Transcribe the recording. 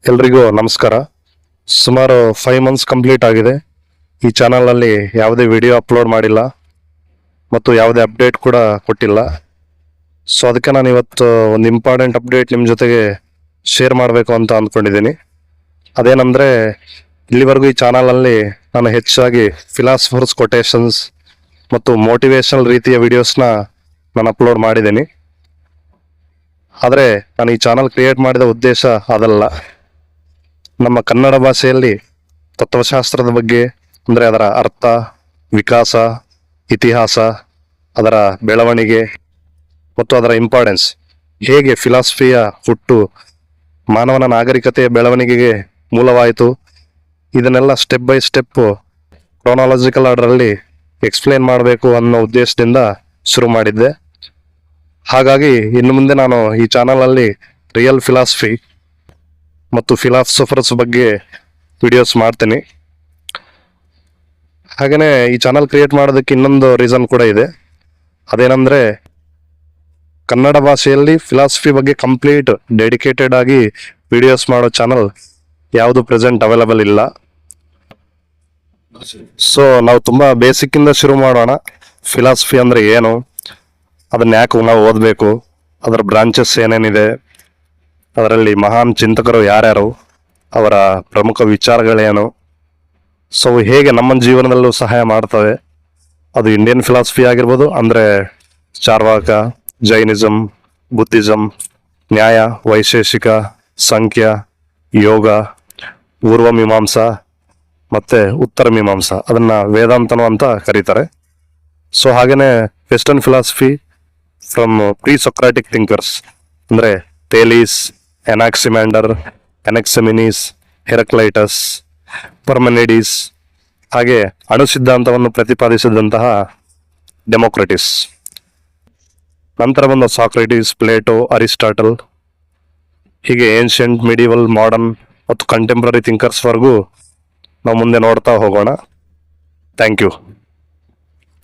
ಎಲ್ರಿಗೂ ನಮಸ್ಕಾರ. ಸುಮಾರು 5 ಮಂತ್ಸ್ ಕಂಪ್ಲೀಟ್ ಆಗಿದೆ. ಈ ಚಾನಲಲ್ಲಿ ಯಾವುದೇ ವಿಡಿಯೋ ಅಪ್ಲೋಡ್ ಮಾಡಿಲ್ಲ ಮತ್ತು ಯಾವುದೇ ಅಪ್ಡೇಟ್ ಕೂಡ ಕೊಟ್ಟಿಲ್ಲ. ಸೊ ಅದಕ್ಕೆ ನಾನು ಇವತ್ತು ಒಂದು ಇಂಪಾರ್ಟೆಂಟ್ ಅಪ್ಡೇಟ್ ನಿಮ್ಮ ಜೊತೆಗೆ ಶೇರ್ ಮಾಡಬೇಕು ಅಂತ ಅಂದ್ಕೊಂಡಿದ್ದೀನಿ. ಅದೇನೆಂದರೆ, ಇಲ್ಲಿವರೆಗೂ ಈ ಚಾನಲಲ್ಲಿ ನಾನು ಹೆಚ್ಚಾಗಿ ಫಿಲಾಸಫರ್ಸ್ ಕೊಟೇಶನ್ಸ್ ಮತ್ತು ಮೋಟಿವೇಶನಲ್ ರೀತಿಯ ವಿಡಿಯೋಸ್ನ ನಾನು ಅಪ್ಲೋಡ್ ಮಾಡಿದ್ದೀನಿ. ಆದರೆ ನಾನು ಈ ಚಾನಲ್ ಕ್ರಿಯೇಟ್ ಮಾಡಿದ ಉದ್ದೇಶ ಅದಲ್ಲ. ನಮ್ಮ ಕನ್ನಡ ಭಾಷೆಯಲ್ಲಿ ತತ್ವಶಾಸ್ತ್ರದ ಬಗ್ಗೆ, ಅಂದರೆ ಅದರ ಅರ್ಥ, ವಿಕಾಸ, ಇತಿಹಾಸ, ಅದರ ಬೆಳವಣಿಗೆ ಮತ್ತು ಅದರ ಇಂಪಾರ್ಟೆನ್ಸ್, ಹೇಗೆ ಫಿಲಾಸಫಿಯ ಹುಟ್ಟು ಮಾನವನ ನಾಗರಿಕತೆಯ ಬೆಳವಣಿಗೆಗೆ ಮೂಲವಾಯಿತು, ಇದನ್ನೆಲ್ಲ ಸ್ಟೆಪ್ ಬೈ ಸ್ಟೆಪ್ ಕ್ರೋನಾಲಜಿಕಲ್ ಆರ್ಡರಲ್ಲಿ ಎಕ್ಸ್ಪ್ಲೇನ್ ಮಾಡಬೇಕು ಅನ್ನೋ ಉದ್ದೇಶದಿಂದ ಶುರು ಮಾಡಿದ್ದೆ. ಹಾಗಾಗಿ ಇನ್ನು ಮುಂದೆ ನಾನು ಈ ಚಾನಲಲ್ಲಿ ರಿಯಲ್ ಫಿಲಾಸಫಿ ಮತ್ತು ಫಿಲಾಸಫರ್ಸ್ ಬಗ್ಗೆ ವಿಡಿಯೋಸ್ ಮಾಡ್ತೀನಿ. ಹಾಗೆಯೇ ಈ ಚಾನಲ್ ಕ್ರಿಯೇಟ್ ಮಾಡೋದಕ್ಕೆ ಇನ್ನೊಂದು ರೀಸನ್ ಕೂಡ ಇದೆ. ಅದೇನೆಂದರೆ, ಕನ್ನಡ ಭಾಷೆಯಲ್ಲಿ ಫಿಲಾಸಫಿ ಬಗ್ಗೆ ಕಂಪ್ಲೀಟ್ ಡೆಡಿಕೇಟೆಡ್ ಆಗಿ ವಿಡಿಯೋಸ್ ಮಾಡೋ ಚಾನಲ್ ಯಾವುದು ಪ್ರೆಸೆಂಟ್ ಅವೈಲಬಲ್ ಇಲ್ಲ. ಸೊ ನಾವು ತುಂಬ ಬೇಸಿಕ್ಕಿಂದ ಶುರು ಮಾಡೋಣ. ಫಿಲಾಸಫಿ ಅಂದರೆ ಏನು, ಅದನ್ನ ಯಾಕೆ ನಾವು ಓದಬೇಕು, ಅದರ ಬ್ರಾಂಚಸ್ ಏನೇನಿದೆ, ಅದರಲ್ಲಿ ಮಹಾನ್ ಚಿಂತಕರು ಯಾರ್ಯಾರು, ಅವರ ಪ್ರಮುಖ ವಿಚಾರಗಳೇನು, ಸೊ ಹೇಗೆ ನಮ್ಮ ಜೀವನದಲ್ಲೂ ಸಹಾಯ ಮಾಡ್ತವೆ. ಅದು ಇಂಡಿಯನ್ ಫಿಲಾಸಫಿ ಆಗಿರ್ಬೋದು, ಅಂದರೆ ಚಾರ್ವಾಕ, ಜೈನಿಸಮ್, ಬುದ್ಧಿಸಮ್, ನ್ಯಾಯ, ವೈಶೇಷಿಕ, ಸಂಖ್ಯ, ಯೋಗ, ಪೂರ್ವ ಮೀಮಾಂಸಾ ಮತ್ತು ಉತ್ತರ ಮೀಮಾಂಸಾ, ಅದನ್ನು ವೇದಾಂತನು ಅಂತ ಕರೀತಾರೆ. ಸೊ ಹಾಗೆಯೇ western philosophy from pre Socratic thinkers, ಅಂದರೆ ಥೇಲೀಸ್, ಎನಾಕ್ಸಿಮ್ಯಾಂಡರ್, ಎನೆಕ್ಸೆಮಿನೀಸ್, ಹೆರಕ್ಲೈಟಸ್, ಪರ್ಮೆನಿಡೀಸ್, ಹಾಗೆ ಅಣು ಸಿದ್ಧಾಂತವನ್ನು ಪ್ರತಿಪಾದಿಸಿದಂತಹ ಡೆಮೋಕ್ರಟಿಸ್. ನಂತರ ಬಂದ ಸಾಕ್ರೆಟಿಸ್, ಪ್ಲೇಟೋ, ಅರಿಸ್ಟಾಟಲ್, ಹೀಗೆ ಏನ್ಷಿಯಂಟ್, ಮಿಡಿವಲ್, ಮಾಡರ್ನ್ ಮತ್ತು ಕಂಟೆಂಪ್ರರಿ ಥಿಂಕರ್ಸ್ವರೆಗೂ ನಾವು ಮುಂದೆ ನೋಡ್ತಾ ಹೋಗೋಣ. Thank you.